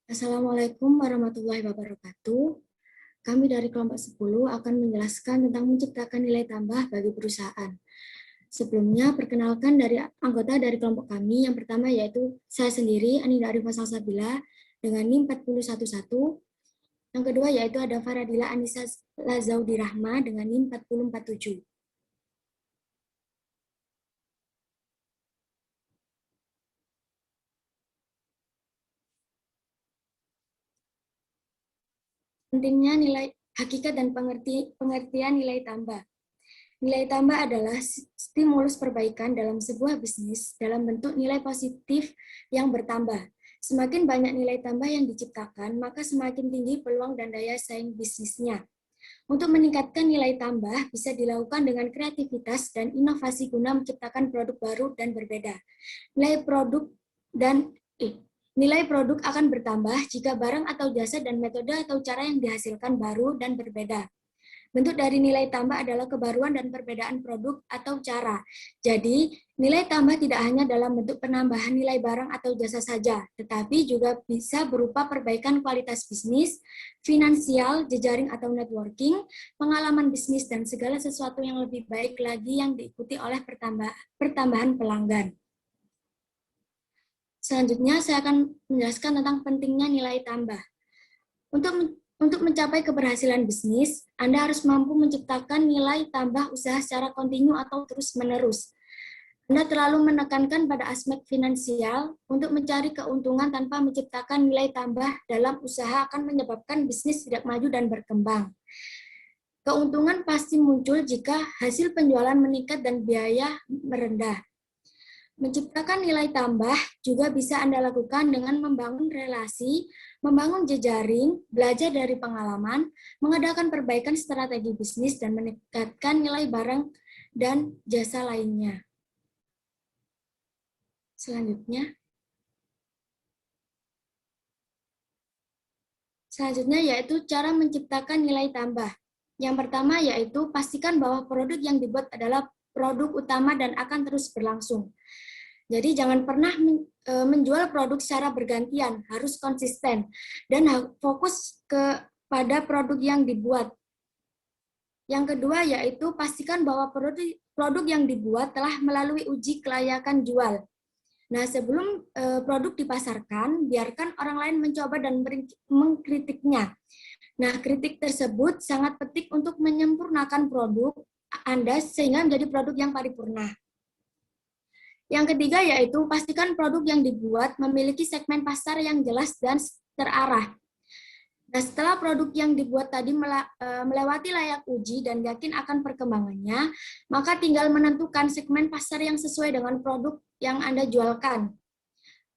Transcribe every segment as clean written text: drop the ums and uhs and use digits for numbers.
Assalamualaikum warahmatullahi wabarakatuh. Kami dari kelompok 10 akan menjelaskan tentang menciptakan nilai tambah bagi perusahaan. Sebelumnya, perkenalkan dari anggota dari kelompok kami. Yang pertama yaitu saya sendiri, Anida Arifah Salsabila, dengan NIM 4011. Yang kedua yaitu ada Faradila Anissa Lazaudi Rahma dengan NIM 4047. Pentingnya nilai hakikat dan pengertian nilai tambah. Nilai tambah adalah stimulus perbaikan dalam sebuah bisnis dalam bentuk nilai positif yang bertambah. Semakin banyak nilai tambah yang diciptakan, maka semakin tinggi peluang dan daya saing bisnisnya. Untuk meningkatkan nilai tambah bisa dilakukan dengan kreativitas dan inovasi guna menciptakan produk baru dan berbeda. Nilai produk dan Nilai produk akan bertambah jika barang atau jasa dan metode atau cara yang dihasilkan baru dan berbeda. Bentuk dari nilai tambah adalah kebaruan dan perbedaan produk atau cara. Jadi, nilai tambah tidak hanya dalam bentuk penambahan nilai barang atau jasa saja, tetapi juga bisa berupa perbaikan kualitas bisnis, finansial, jejaring atau networking, pengalaman bisnis, dan segala sesuatu yang lebih baik lagi yang diikuti oleh pertambahan pelanggan. Selanjutnya, saya akan menjelaskan tentang pentingnya nilai tambah. Untuk mencapai keberhasilan bisnis, Anda harus mampu menciptakan nilai tambah usaha secara kontinu atau terus-menerus. Anda terlalu menekankan pada aspek finansial untuk mencari keuntungan tanpa menciptakan nilai tambah dalam usaha akan menyebabkan bisnis tidak maju dan berkembang. Keuntungan pasti muncul jika hasil penjualan meningkat dan biaya merendah. Menciptakan nilai tambah juga bisa Anda lakukan dengan membangun relasi, membangun jejaring, belajar dari pengalaman, mengadakan perbaikan strategi bisnis, dan meningkatkan nilai barang dan jasa lainnya. Selanjutnya yaitu cara menciptakan nilai tambah. Yang pertama yaitu pastikan bahwa produk yang dibuat adalah produk utama dan akan terus berlangsung. Jadi jangan pernah menjual produk secara bergantian, harus konsisten dan fokus kepada produk yang dibuat. Yang kedua yaitu pastikan bahwa produk yang dibuat telah melalui uji kelayakan jual. Nah, sebelum produk dipasarkan, biarkan orang lain mencoba dan mengkritiknya. Nah, kritik tersebut sangat penting untuk menyempurnakan produk Anda sehingga menjadi produk yang paripurna. Yang ketiga yaitu pastikan produk yang dibuat memiliki segmen pasar yang jelas dan terarah. Nah, setelah produk yang dibuat tadi melewati layak uji dan yakin akan perkembangannya, maka tinggal menentukan segmen pasar yang sesuai dengan produk yang Anda jualkan.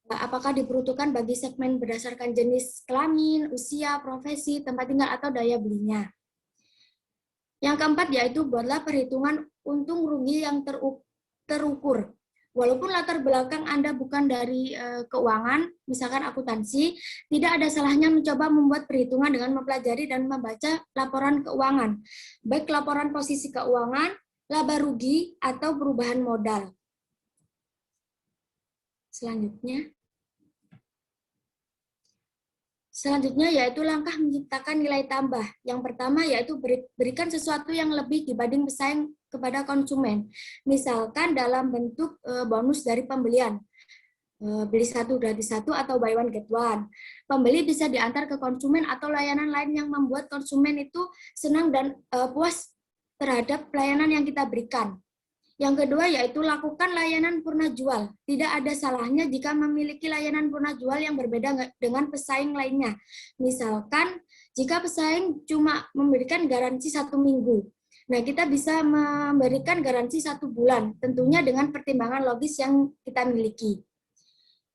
Apakah diperuntukkan bagi segmen berdasarkan jenis kelamin, usia, profesi, tempat tinggal, atau daya belinya. Yang keempat yaitu buatlah perhitungan untung rugi yang terukur. Walaupun latar belakang Anda bukan dari keuangan, misalkan akuntansi, tidak ada salahnya mencoba membuat perhitungan dengan mempelajari dan membaca laporan keuangan, baik laporan posisi keuangan, laba rugi, atau perubahan modal. Selanjutnya yaitu langkah menciptakan nilai tambah. Yang pertama yaitu berikan sesuatu yang lebih dibanding pesaing kepada konsumen. Misalkan dalam bentuk bonus dari pembelian. Beli satu gratis satu atau buy one get one. Pembeli bisa diantar ke konsumen atau layanan lain yang membuat konsumen itu senang dan puas terhadap pelayanan yang kita berikan. Yang kedua yaitu lakukan layanan purna jual. Tidak ada salahnya jika memiliki layanan purna jual yang berbeda dengan pesaing lainnya. Misalkan jika pesaing cuma memberikan garansi 1 minggu. Nah, kita bisa memberikan garansi 1 bulan, tentunya dengan pertimbangan logis yang kita miliki.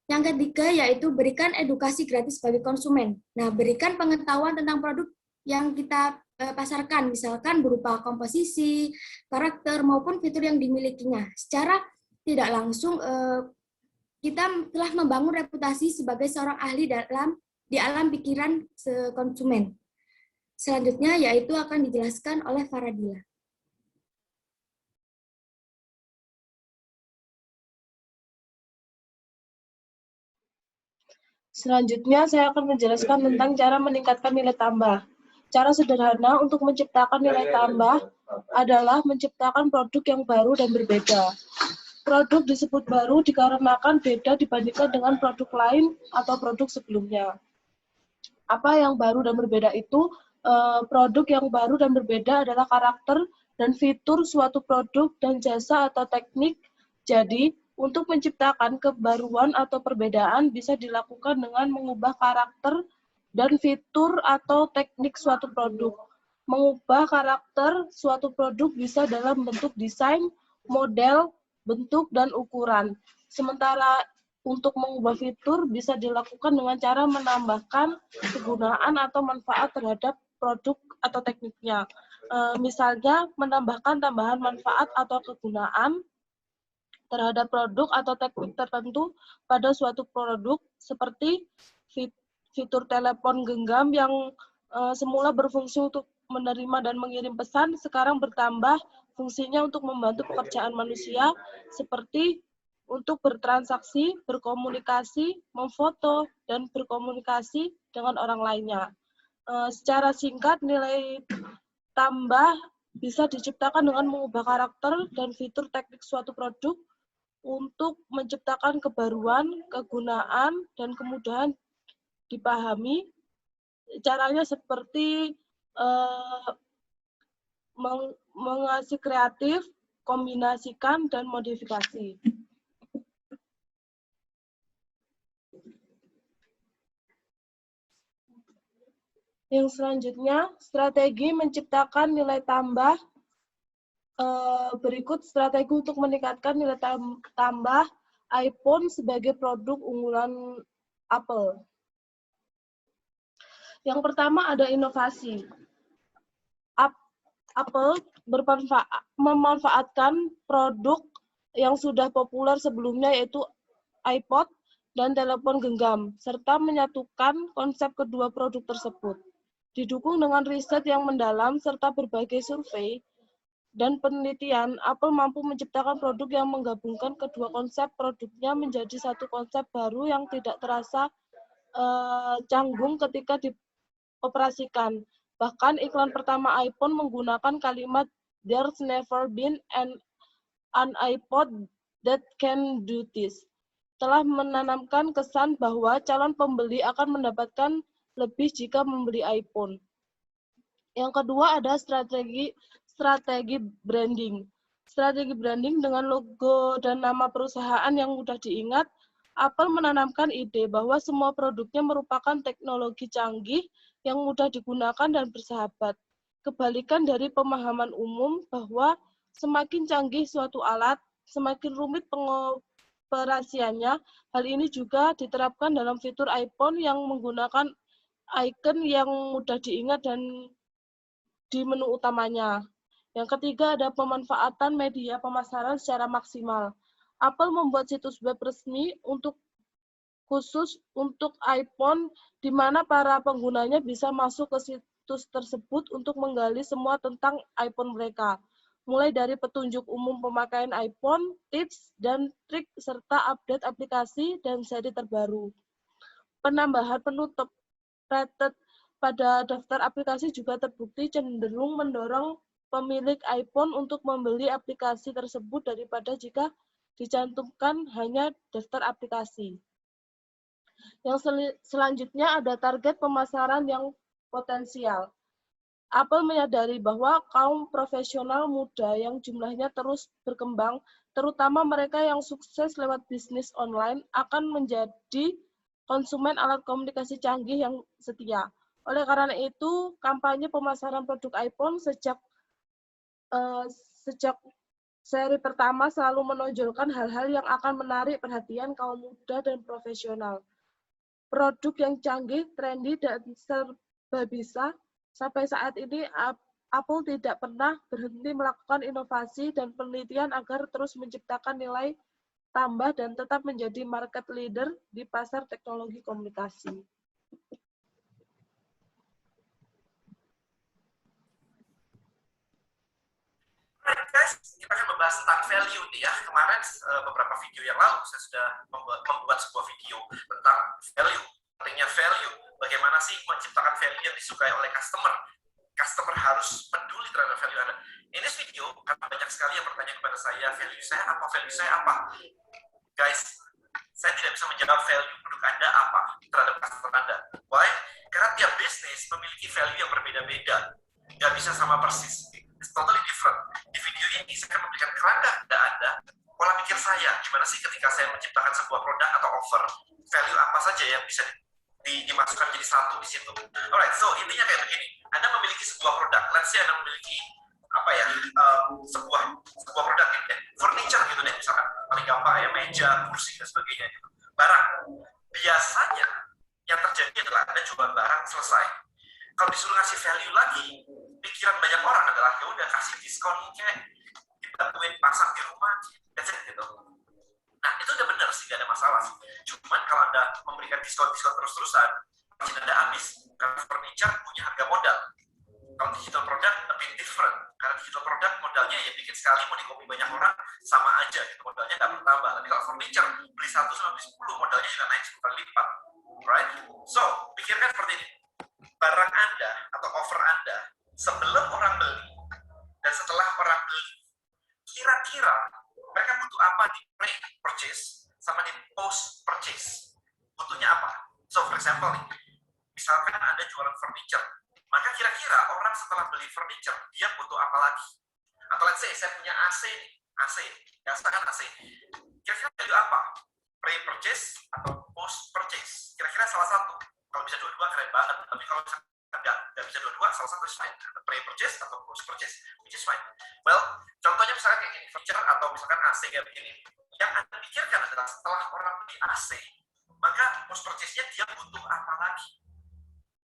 Yang ketiga yaitu berikan edukasi gratis bagi konsumen. Nah, berikan pengetahuan tentang produk yang kita pasarkan, misalkan berupa komposisi, karakter, maupun fitur yang dimilikinya. Secara tidak langsung, kita telah membangun reputasi sebagai seorang ahli di alam pikiran konsumen. Selanjutnya yaitu akan dijelaskan oleh Faradila. Selanjutnya, saya akan menjelaskan tentang cara meningkatkan nilai tambah. Cara sederhana untuk menciptakan nilai tambah adalah menciptakan produk yang baru dan berbeda. Produk disebut baru dikarenakan beda dibandingkan dengan produk lain atau produk sebelumnya. Apa yang baru dan berbeda itu? Produk yang baru dan berbeda adalah karakter dan fitur suatu produk dan jasa atau teknik. Jadi, untuk menciptakan kebaruan atau perbedaan bisa dilakukan dengan mengubah karakter dan fitur atau teknik suatu produk. Mengubah karakter suatu produk bisa dalam bentuk desain, model, bentuk, dan ukuran. Sementara untuk mengubah fitur bisa dilakukan dengan cara menambahkan kegunaan atau manfaat terhadap produk atau tekniknya. Misalnya, menambahkan tambahan manfaat atau kegunaan terhadap produk atau teknik tertentu pada suatu produk, seperti fitur telepon genggam yang semula berfungsi untuk menerima dan mengirim pesan, sekarang bertambah fungsinya untuk membantu pekerjaan manusia, seperti untuk bertransaksi, berkomunikasi, memfoto, dan berkomunikasi dengan orang lainnya. Secara singkat, nilai tambah bisa diciptakan dengan mengubah karakter dan fitur teknik suatu produk untuk menciptakan kebaruan, kegunaan, dan kemudahan dipahami. Caranya seperti mengasih kreatif, kombinasikan, dan modifikasi. Yang selanjutnya, strategi menciptakan nilai tambah. Berikut strategi untuk meningkatkan nilai tambah iPhone sebagai produk unggulan Apple. Yang pertama ada inovasi. Apple memanfaatkan produk yang sudah populer sebelumnya, yaitu iPod dan telepon genggam, serta menyatukan konsep kedua produk tersebut. Didukung dengan riset yang mendalam serta berbagai survei dan penelitian, Apple mampu menciptakan produk yang menggabungkan kedua konsep produknya menjadi satu konsep baru yang tidak terasa canggung ketika dioperasikan. Bahkan iklan pertama iPhone menggunakan kalimat "There's never been an iPod that can do this", telah menanamkan kesan bahwa calon pembeli akan mendapatkan lebih jika membeli iPhone. Yang kedua ada strategi branding. Strategi branding dengan logo dan nama perusahaan yang mudah diingat, Apple menanamkan ide bahwa semua produknya merupakan teknologi canggih yang mudah digunakan dan bersahabat. Kebalikan dari pemahaman umum bahwa semakin canggih suatu alat, semakin rumit pengoperasiannya. Hal ini juga diterapkan dalam fitur iPhone yang menggunakan icon yang mudah diingat dan di menu utamanya. Yang ketiga ada pemanfaatan media pemasaran secara maksimal. Apple membuat situs web resmi khusus untuk iPhone, di mana para penggunanya bisa masuk ke situs tersebut untuk menggali semua tentang iPhone mereka, mulai dari petunjuk umum pemakaian iPhone, tips dan trik, serta update aplikasi dan seri terbaru. Penambahan penutup rated pada daftar aplikasi juga terbukti cenderung mendorong pemilik iPhone untuk membeli aplikasi tersebut daripada jika dicantumkan hanya daftar aplikasi. Yang selanjutnya ada target pemasaran yang potensial. Apple menyadari bahwa kaum profesional muda yang jumlahnya terus berkembang, terutama mereka yang sukses lewat bisnis online, akan menjadi konsumen alat komunikasi canggih yang setia. Oleh karena itu, kampanye pemasaran produk iPhone sejak seri pertama selalu menonjolkan hal-hal yang akan menarik perhatian kaum muda dan profesional. Produk yang canggih, trendy, dan serba bisa. Sampai saat ini, Apple tidak pernah berhenti melakukan inovasi dan penelitian agar terus menciptakan nilai tambah dan tetap menjadi market leader di pasar teknologi komunikasi. Guys, kita akan membahas tentang value nih ya. Kemarin beberapa video yang lalu saya sudah membuat sebuah video tentang value. gimana sih menciptakan value yang disukai oleh customer. Customer harus peduli terhadap value Anda. In this video, karena banyak sekali yang bertanya kepada saya, value saya apa? Guys, saya tidak bisa menjawab value produk Anda apa terhadap customer Anda. Why? Karena tiap bisnis memiliki value yang berbeda-beda. Nggak bisa sama persis. It's totally different. Di video ini, saya akan memberikan kerangka kepada Anda, pola pikir saya, gimana sih ketika saya menciptakan sebuah produk atau offer, value apa saja yang bisa dimasukkan jadi satu di situ. Alright, so intinya kayak begini. Anda memiliki sebuah produk. Let's say Anda memiliki sebuah produk gitu deh, furniture gitu deh misalkan, paling gampang ya meja, kursi dan sebagainya gitu. Barang. Biasanya yang terjadi adalah Anda jual barang selesai. Kalau disuruh ngasih value lagi, pikiran banyak orang adalah ya udah kasih diskon kayak dibantuin pasang di rumah, that's it gitu. Nah, itu udah benar sih, gak ada masalah sih. Cuman kalau Anda memberikan diskon-diskon terus-terusan, pasti Anda habis. Karena furniture punya harga modal. Kalau digital product lebih different. Karena digital product modalnya ya bikin sekali, mau dikopi banyak orang, sama aja gitu. Modalnya nggak bertambah. Tapi kalau furniture, beli 1 sama beli 10, modalnya juga naik 10 kali lipat. Right? So, pikirkan seperti ini. Barang Anda atau offer Anda, sebelum orang beli, dan setelah orang beli, kira-kira mereka butuh apa di pre-purchase sama di post-purchase? Butuhnya apa? So, for example nih, misalkan Anda jualan furniture, maka kira-kira orang setelah beli furniture, dia butuh apa lagi? Atau let's say, saya punya AC nih, AC, biasa kan AC. Kira-kira value apa? Pre-purchase atau post-purchase? Kira-kira salah satu. Kalau bisa dua-dua keren banget, tapi kalau misalkan nggak bisa dua-dua, salah satu is fine. Pre-purchase atau post-purchase, which is fine. Well, contohnya misalkan kayak gini, furniture atau misalkan AC kayak begini. Yang Anda pikirkan adalah setelah orang beli AC, maka post-purchase-nya dia butuh apa lagi?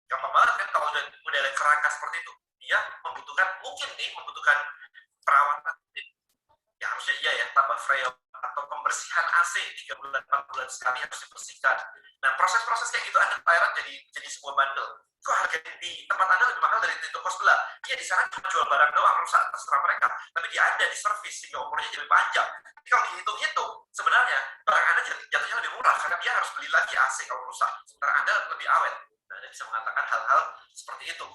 Gampang banget kan kalau udah ada kerangka seperti itu. Dia membutuhkan perawatan. Ya harusnya iya ya, tambah freon atau pembersihan AC 3 bulan, 4 bulan sekali harus dibersihkan. Nah, proses-proses kayak gitu Anda Thailand jadi sebuah bundle. Kok harga di tempat Anda lebih mahal dari toko sebelah? Iya, di sana cuma jual barang doang, rusak, terserah mereka. Tapi dia ada di servis, sehingga umurnya jadi panjang. Jadi kalau dihitung-hitung, sebenarnya barang Anda jatuhnya lebih murah, karena dia harus beli lagi AC kalau rusak. Sementara Anda lebih awet. Nah, Anda bisa mengatakan hal-hal seperti itu.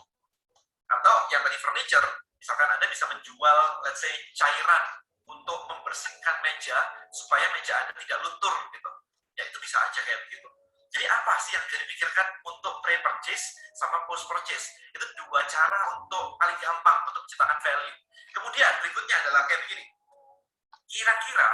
Atau yang tadi furniture, misalkan Anda bisa menjual, let's say, cairan untuk membersihkan meja, supaya meja Anda tidak luntur, gitu. Ya, itu bisa aja kayak begitu. Jadi apa sih yang bisa dipikirkan untuk pre-purchase sama post-purchase? Itu dua cara untuk paling gampang untuk menciptakan value. Kemudian berikutnya adalah kayak begini. Kira-kira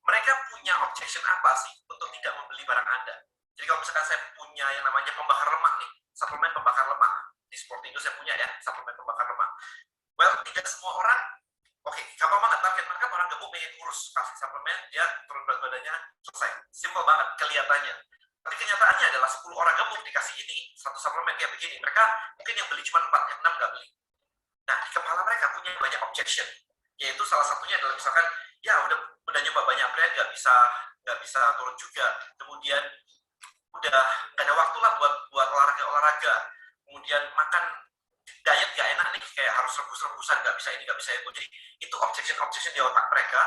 mereka punya objection apa sih untuk tidak membeli barang Anda? Jadi kalau misalkan saya punya yang namanya pembakar lemak nih, suplemen pembakar lemak. Di Sportindo saya punya ya, suplemen pembakar lemak. Well, tidak semua orang, oke, gampang banget target market orang gemuk pengen kurus. Kasih suplemen, dia turun berat badannya, selesai. Simple banget kelihatannya. Tapi kenyataannya adalah 10 orang gemuk dikasih ini, satu suplemen kayak begini. Mereka mungkin yang beli cuma 4, yang 6 nggak beli. Nah, di kepala mereka punya banyak objection. Yaitu salah satunya adalah misalkan, ya udah nyoba banyak brand, nggak bisa turun juga. Kemudian, udah nggak ada waktu lah buat olahraga. Kemudian makan diet nggak enak nih, kayak harus rebus-rebusan, nggak bisa ini, nggak bisa itu. Jadi, itu objection di otak mereka,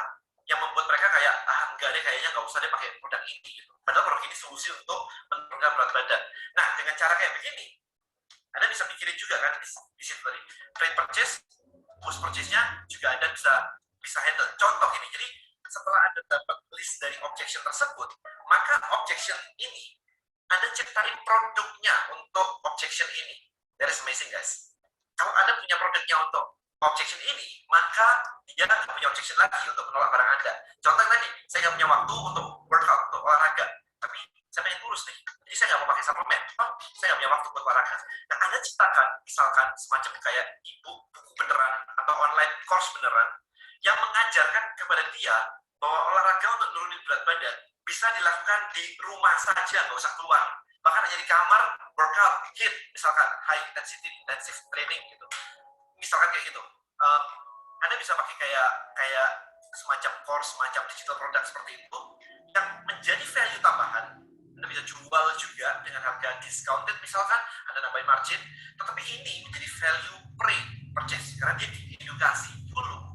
yang membuat mereka kayak, enggak deh, kayaknya nggak usah deh pakai produk ini gitu. Padahal produk ini solusi untuk menurunkan berat badan. Nah, dengan cara kayak begini, Anda bisa pikirin juga kan di situ tadi. Pre-purchase, post-purchase-nya juga Anda bisa handle. Contoh ini, jadi setelah Anda dapat list dari objection tersebut, maka objection ini, Anda ciptain produknya untuk objection ini. That is amazing, guys. Kalau Anda punya produknya untuk objection ini, maka dia nggak punya objection lagi untuk menolak barang Anda. Contoh tadi, saya nggak punya waktu untuk workout, untuk olahraga, tapi saya pengen kurus nih, jadi saya nggak mau pakai suplemen, saya nggak punya waktu buat olahraga. Nah, Anda ciptakan misalkan semacam kayak buku beneran atau online course beneran yang mengajarkan kepada dia bahwa olahraga untuk nurunin berat badan bisa dilakukan di rumah saja, nggak usah keluar. Bahkan hanya di kamar, workout, HIIT, misalkan high intensity intensive training gitu. Misalkan kayak gitu. Anda bisa pakai kayak semacam course, semacam digital product seperti itu yang menjadi value tambahan. Anda bisa jual juga dengan harga discounted, misalkan Anda nambahin margin, tetapi ini menjadi value pre-purchase karena dia diedukasi dulu.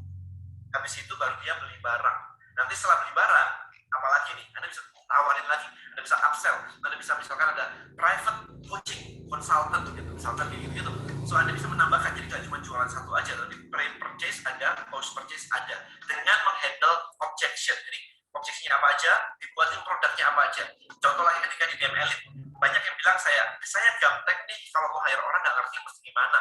Habis itu baru dia beli barang. Nanti setelah beli barang, apalagi nih, Anda bisa tawarin lagi, Anda bisa upsell, Anda bisa misalkan ada private coaching, consultant gitu, misalkan gitu. So Anda bisa menambahkan, jadi nggak cuma jualan satu aja, tapi pre-purchase ada, post-purchase ada, dengan menghandle objection. Jadi objeksinya apa aja, dibuatin produknya apa aja. Contoh lagi ketika di DM Elite, banyak yang bilang saya gaptek nih, kalau mau hire orang nggak ngerti mesti gimana,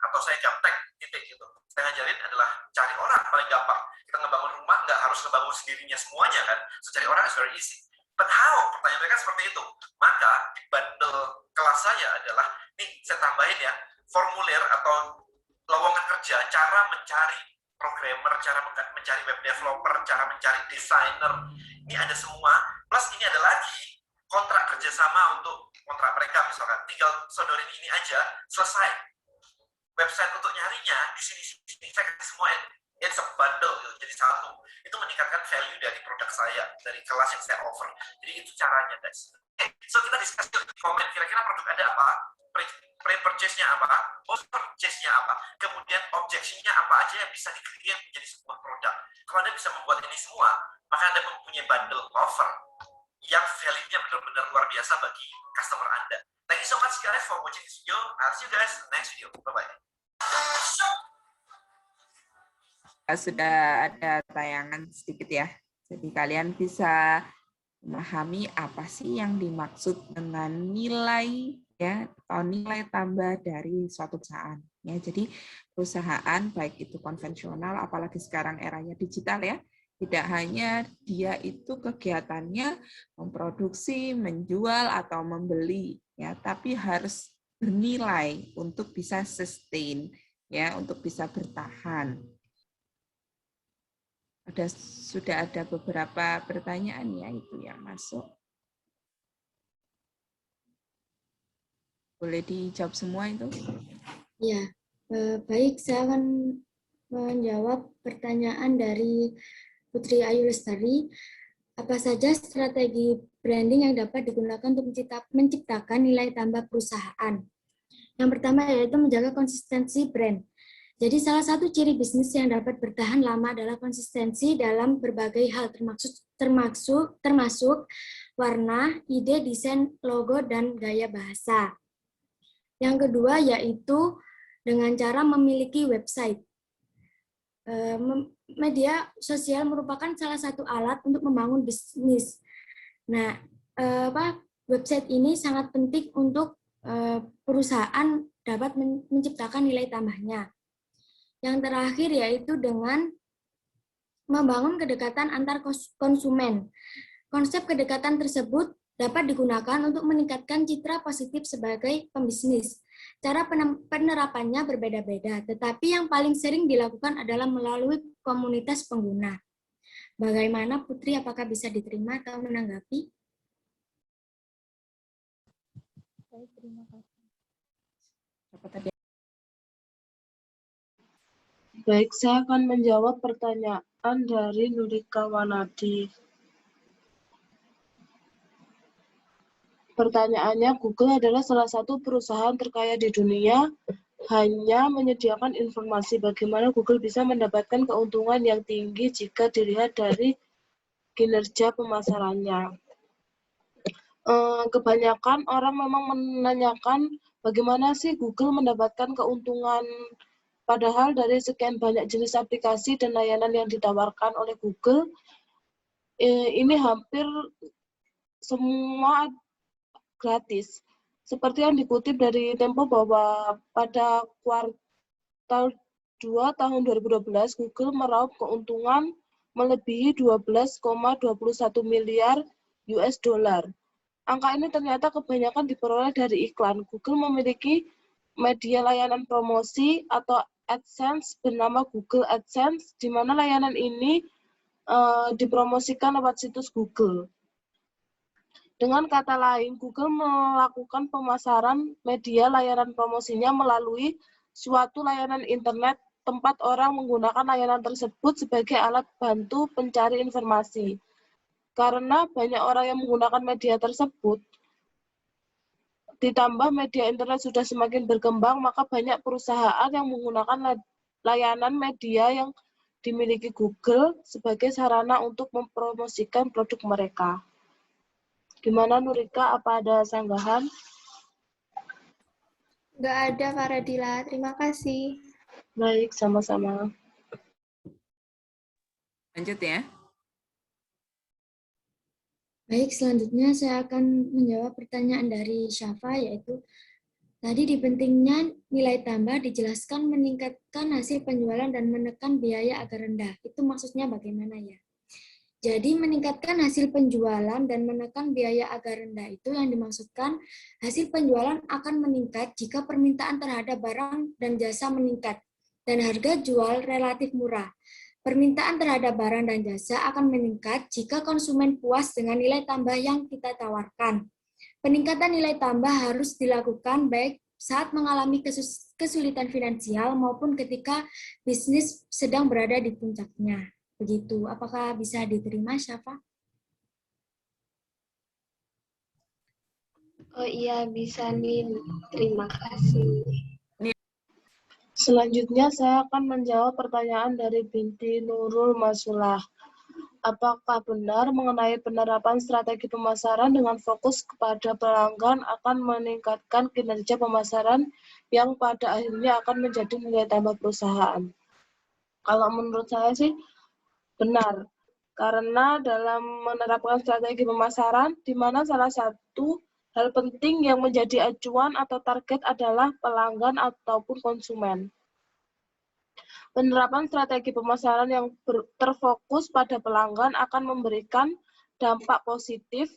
atau saya gaptek titik gitu. Saya ngajarin adalah cari orang paling gampang. Kita ngebangun rumah nggak harus ngebangun sendirinya semuanya kan. So cari orang is very easy. But how? Pertanyaan mereka seperti itu. Maka di bundle kelas saya adalah, nih saya tambahin ya, formulir atau lowongan kerja, cara mencari programmer, cara mencari web developer, cara mencari desainer. Ini ada semua. Plus ini ada lagi kontrak kerjasama untuk kontrak mereka misalkan. Tinggal sodorin ini aja, selesai. Website untuk nyarinya di sini saya kasih semua ya. It's a bundle gitu, jadi satu. Itu meningkatkan value dari produk saya, dari kelas yang saya offer. Jadi itu caranya guys. So kita diskusi di komen, kira-kira produk ada apa? Pre-purchase-nya apa? Post-purchase-nya apa? Kemudian objection-nya apa aja yang bisa di-create menjadi sebuah produk. Kalau Anda bisa membuat ini semua, maka Anda mempunyai bundle offer yang value-nya benar-benar luar biasa bagi customer Anda. Thank you so much guys for watching this video. I'll see you guys in the next video. Bye-bye. Sudah ada tayangan sedikit ya. Jadi kalian bisa memahami apa sih yang dimaksud dengan nilai ya atau nilai tambah dari suatu perusahaan. Ya, jadi perusahaan baik itu konvensional apalagi sekarang eranya digital ya. Tidak hanya dia itu kegiatannya memproduksi, menjual atau membeli ya, tapi harus bernilai untuk bisa sustain ya, untuk bisa bertahan. Sudah ada beberapa pertanyaan ya itu yang masuk. Boleh dijawab semua itu? Ya, baik, saya akan menjawab pertanyaan dari Putri Ayu Lestari. Apa saja strategi branding yang dapat digunakan untuk menciptakan nilai tambah perusahaan? Yang pertama yaitu menjaga konsistensi brand. Jadi salah satu ciri bisnis yang dapat bertahan lama adalah konsistensi dalam berbagai hal, termasuk warna, ide, desain, logo, dan gaya bahasa. Yang kedua yaitu dengan cara memiliki website. Media sosial merupakan salah satu alat untuk membangun bisnis. Nah, website ini sangat penting untuk perusahaan dapat menciptakan nilai tambahnya. Yang terakhir yaitu dengan membangun kedekatan antar konsumen. Konsep kedekatan tersebut dapat digunakan untuk meningkatkan citra positif sebagai pembisnis. Cara penerapannya berbeda-beda, tetapi yang paling sering dilakukan adalah melalui komunitas pengguna. Bagaimana Putri, apakah bisa diterima atau menanggapi? Baik, terima kasih. Baik, saya akan menjawab pertanyaan dari Nurika Wanadi. Pertanyaannya, Google adalah salah satu perusahaan terkaya di dunia, hanya menyediakan informasi bagaimana Google bisa mendapatkan keuntungan yang tinggi jika dilihat dari kinerja pemasarannya. Kebanyakan orang memang menanyakan bagaimana sih Google mendapatkan keuntungan. Padahal dari sekian banyak jenis aplikasi dan layanan yang ditawarkan oleh Google, ini hampir semua gratis. Seperti yang dikutip dari Tempo bahwa pada kuartal 2 tahun 2012, Google meraup keuntungan melebihi 12,21 miliar US dollar. Angka ini ternyata kebanyakan diperoleh dari iklan. Google memiliki media layanan promosi atau AdSense bernama Google AdSense, di mana layanan ini dipromosikan lewat situs Google. Dengan kata lain, Google melakukan pemasaran media layanan promosinya melalui suatu layanan internet tempat orang menggunakan layanan tersebut sebagai alat bantu pencari informasi. Karena banyak orang yang menggunakan media tersebut, ditambah media internet sudah semakin berkembang, maka banyak perusahaan yang menggunakan layanan media yang dimiliki Google sebagai sarana untuk mempromosikan produk mereka. Gimana Nurika, apa ada sanggahan? Nggak ada, Kak Radila. Terima kasih. Baik, sama-sama. Lanjut ya. Baik, selanjutnya saya akan menjawab pertanyaan dari Syafa, yaitu tadi di pentingnya nilai tambah dijelaskan meningkatkan hasil penjualan dan menekan biaya agar rendah. Itu maksudnya bagaimana ya? Jadi meningkatkan hasil penjualan dan menekan biaya agar rendah itu yang dimaksudkan hasil penjualan akan meningkat jika permintaan terhadap barang dan jasa meningkat dan harga jual relatif murah. Permintaan terhadap barang dan jasa akan meningkat jika konsumen puas dengan nilai tambah yang kita tawarkan. Peningkatan nilai tambah harus dilakukan baik saat mengalami kesulitan finansial maupun ketika bisnis sedang berada di puncaknya. Begitu. Apakah bisa diterima, Syafa? Oh iya, bisa nih. Terima kasih. Selanjutnya saya akan menjawab pertanyaan dari Binti Nurul Masulah. Apakah benar mengenai penerapan strategi pemasaran dengan fokus kepada pelanggan akan meningkatkan kinerja pemasaran yang pada akhirnya akan menjadi nilai tambah perusahaan? Kalau menurut saya sih benar. Karena dalam menerapkan strategi pemasaran, di mana salah satu hal penting yang menjadi acuan atau target adalah pelanggan ataupun konsumen. Penerapan strategi pemasaran yang terfokus pada pelanggan akan memberikan dampak positif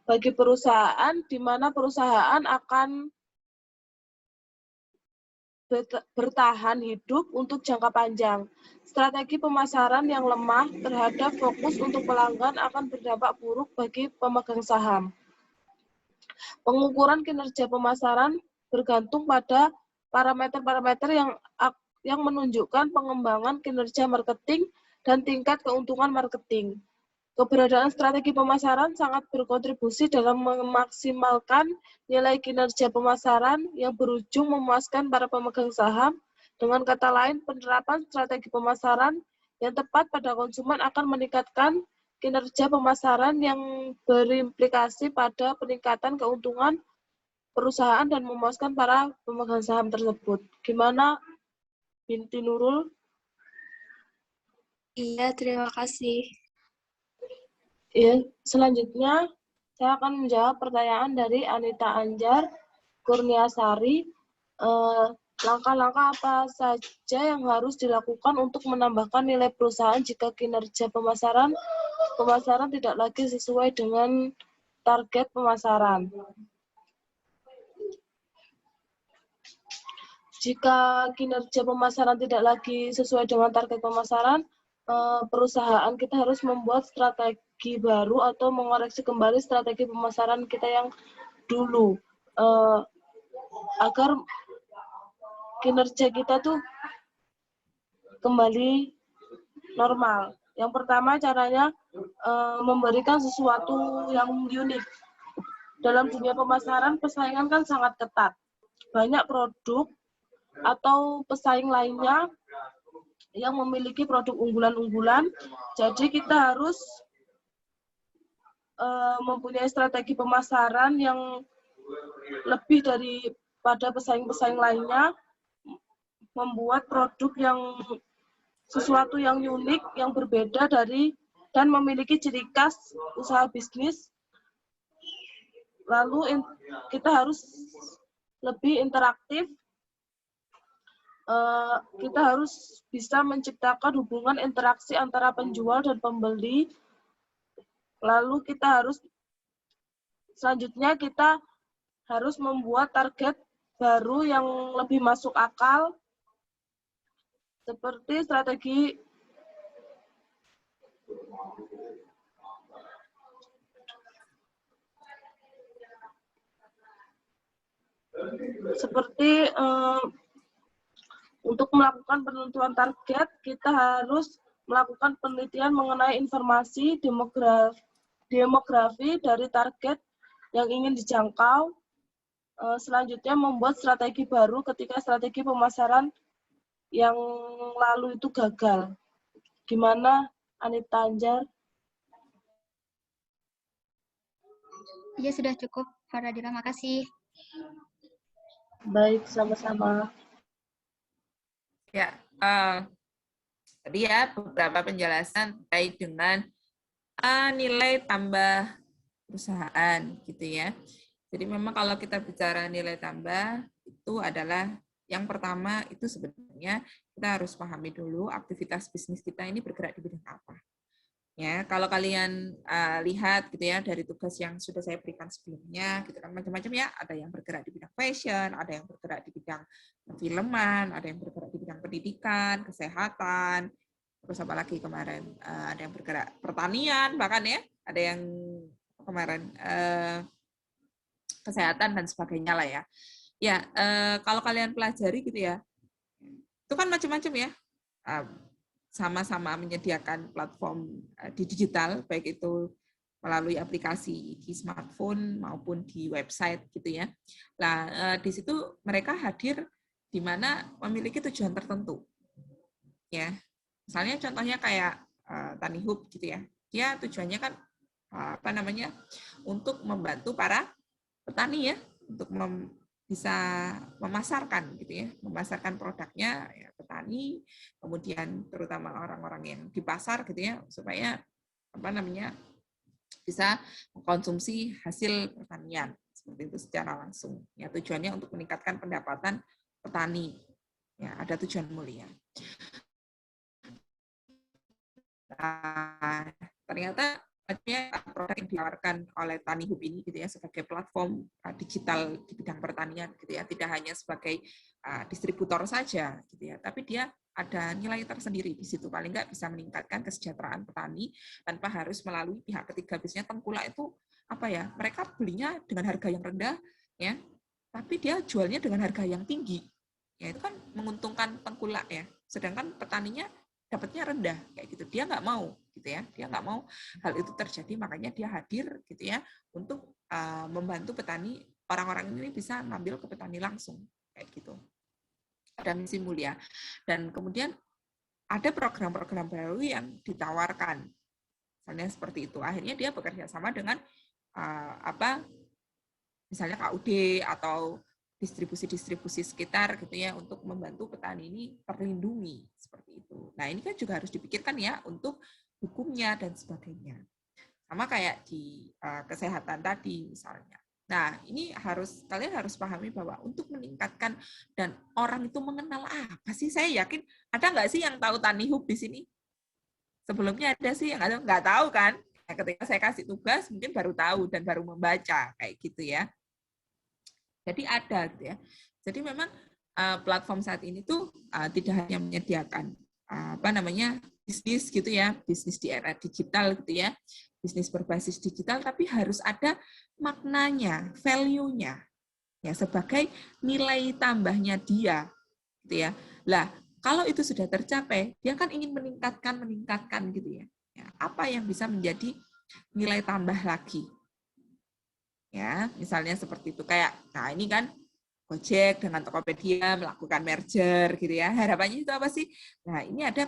bagi perusahaan, di mana perusahaan akan bertahan hidup untuk jangka panjang. Strategi pemasaran yang lemah terhadap fokus untuk pelanggan akan berdampak buruk bagi pemegang saham. Pengukuran kinerja pemasaran bergantung pada parameter-parameter yang menunjukkan pengembangan kinerja marketing dan tingkat keuntungan marketing. Keberadaan strategi pemasaran sangat berkontribusi dalam memaksimalkan nilai kinerja pemasaran yang berujung memuaskan para pemegang saham. Dengan kata lain, penerapan strategi pemasaran yang tepat pada konsumen akan meningkatkan kinerja pemasaran yang berimplikasi pada peningkatan keuntungan perusahaan dan memuaskan para pemegang saham tersebut. Gimana, Binti Nurul? Iya, terima kasih. Ya, selanjutnya saya akan menjawab pertanyaan dari Anita Anjar Kurniasari. Langkah-langkah apa saja yang harus dilakukan untuk menambahkan nilai perusahaan jika kinerja pemasaran tidak lagi sesuai dengan target pemasaran? Jika kinerja pemasaran tidak lagi sesuai dengan target pemasaran, perusahaan kita harus membuat strategi baru atau mengoreksi kembali strategi pemasaran kita yang dulu agar kinerja kita tuh kembali normal. Yang pertama caranya memberikan sesuatu yang unik. Dalam dunia pemasaran persaingan kan sangat ketat. Banyak produk atau pesaing lainnya yang memiliki produk unggulan-unggulan, jadi kita harus mempunyai strategi pemasaran yang lebih daripada pesaing-pesaing lainnya, membuat produk yang sesuatu yang unik, yang berbeda dari dan memiliki ciri khas usaha bisnis. Lalu kita harus lebih interaktif. Kita harus bisa menciptakan hubungan interaksi antara penjual dan pembeli. Lalu selanjutnya kita harus membuat target baru yang lebih masuk akal, seperti untuk melakukan penentuan target, kita harus melakukan penelitian mengenai informasi demografi dari target yang ingin dijangkau. Selanjutnya membuat strategi baru ketika strategi pemasaran yang lalu itu gagal. Gimana Anita Anjar. Iya, sudah cukup, Faradila. Makasih. Baik, sama-sama. Ya, tadi ya beberapa penjelasan terkait dengan nilai tambah perusahaan gitu ya. Jadi memang kalau kita bicara nilai tambah itu adalah yang pertama itu sebenarnya kita harus pahami dulu aktivitas bisnis kita ini bergerak di bidang apa. Ya, kalau kalian lihat gitu ya dari tugas yang sudah saya berikan sebelumnya, gitu kan macam-macam ya. Ada yang bergerak di bidang fashion, ada yang bergerak di bidang filman, ada yang bergerak di bidang pendidikan, kesehatan, terus apa lagi kemarin ada yang bergerak pertanian bahkan ya, ada yang kemarin kesehatan dan sebagainya lah ya. Ya, kalau kalian pelajari gitu ya, itu kan macam-macam ya. Sama-sama menyediakan platform di digital, baik itu melalui aplikasi di smartphone maupun di website gitu ya. Nah, di situ mereka hadir di mana memiliki tujuan tertentu. Ya. Misalnya contohnya kayak Tanihub gitu ya. Dia tujuannya kan untuk membantu para petani ya, untuk bisa memasarkan gitu ya, memasarkan produknya ya, petani, kemudian terutama orang-orang yang di pasar gitu ya, supaya bisa mengkonsumsi hasil pertanian seperti itu secara langsung. Ya, tujuannya untuk meningkatkan pendapatan petani. Ya, ada tujuan mulia. Nah, ternyata produk yang ditawarkan oleh Tanihub ini gitu ya sebagai platform digital di bidang pertanian gitu ya, tidak hanya sebagai distributor saja gitu ya, tapi dia ada nilai tersendiri di situ, paling nggak bisa meningkatkan kesejahteraan petani tanpa harus melalui pihak ketiga. Biasanya tengkulak itu apa ya, mereka belinya dengan harga yang rendah ya, tapi dia jualnya dengan harga yang tinggi ya, itu kan menguntungkan tengkulak ya, sedangkan petaninya dapatnya rendah kayak gitu. Dia nggak mau gitu ya, dia nggak mau hal itu terjadi, makanya dia hadir gitu ya untuk membantu petani, orang-orang ini bisa ngambil ke petani langsung kayak gitu. Ada misi mulia. Dan kemudian ada program-program baru yang ditawarkan, misalnya seperti itu. Akhirnya dia bekerja sama dengan misalnya KUD atau distribusi-distribusi sekitar gitu ya, untuk membantu petani ini terlindungi seperti itu. Nah, ini kan juga harus dipikirkan ya untuk hukumnya dan sebagainya. Sama kayak di kesehatan tadi misalnya. Nah, ini kalian harus pahami bahwa untuk meningkatkan dan orang itu mengenal apa sih, saya yakin ada nggak sih yang tahu Tanihub di sini? Sebelumnya ada sih yang nggak tahu kan? Nah, ketika saya kasih tugas mungkin baru tahu dan baru membaca kayak gitu ya. Jadi ada gitu ya. Jadi memang platform saat ini tuh tidak hanya menyediakan bisnis gitu ya, bisnis di era digital gitu ya, bisnis berbasis digital, tapi harus ada maknanya, value-nya ya, sebagai nilai tambahnya dia gitu ya. Lah, kalau itu sudah tercapai, dia kan ingin meningkatkan gitu ya. Apa yang bisa menjadi nilai tambah lagi? Ya, misalnya seperti itu, kayak nah ini kan Gojek dengan Tokopedia melakukan merger gitu ya. Harapannya itu apa sih? Nah, ini ada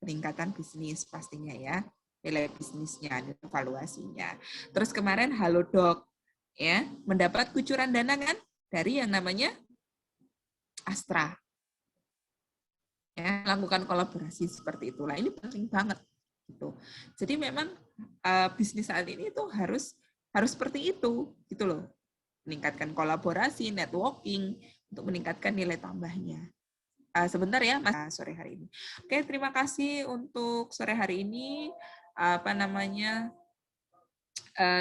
peningkatan bisnis pastinya ya. Nilai bisnisnya, evaluasinya. Terus kemarin Halodoc ya, mendapat kucuran dana kan dari yang namanya Astra. Ya, melakukan kolaborasi seperti itulah. Ini penting banget gitu. Jadi memang bisnis saat ini itu harus seperti itu gitu loh, meningkatkan kolaborasi, networking untuk meningkatkan nilai tambahnya. Sebentar ya Mas, sore hari ini. Oke, terima kasih untuk sore hari ini.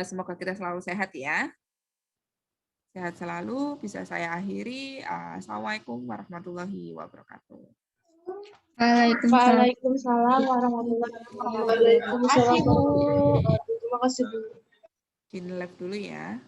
Semoga kita selalu sehat ya. Sehat selalu, bisa saya akhiri. Assalamualaikum warahmatullahi wabarakatuh. Waalaikumsalam warahmatullahi wabarakatuh. Waalaikumsalam. Terima kasih Bu. Izin live dulu ya.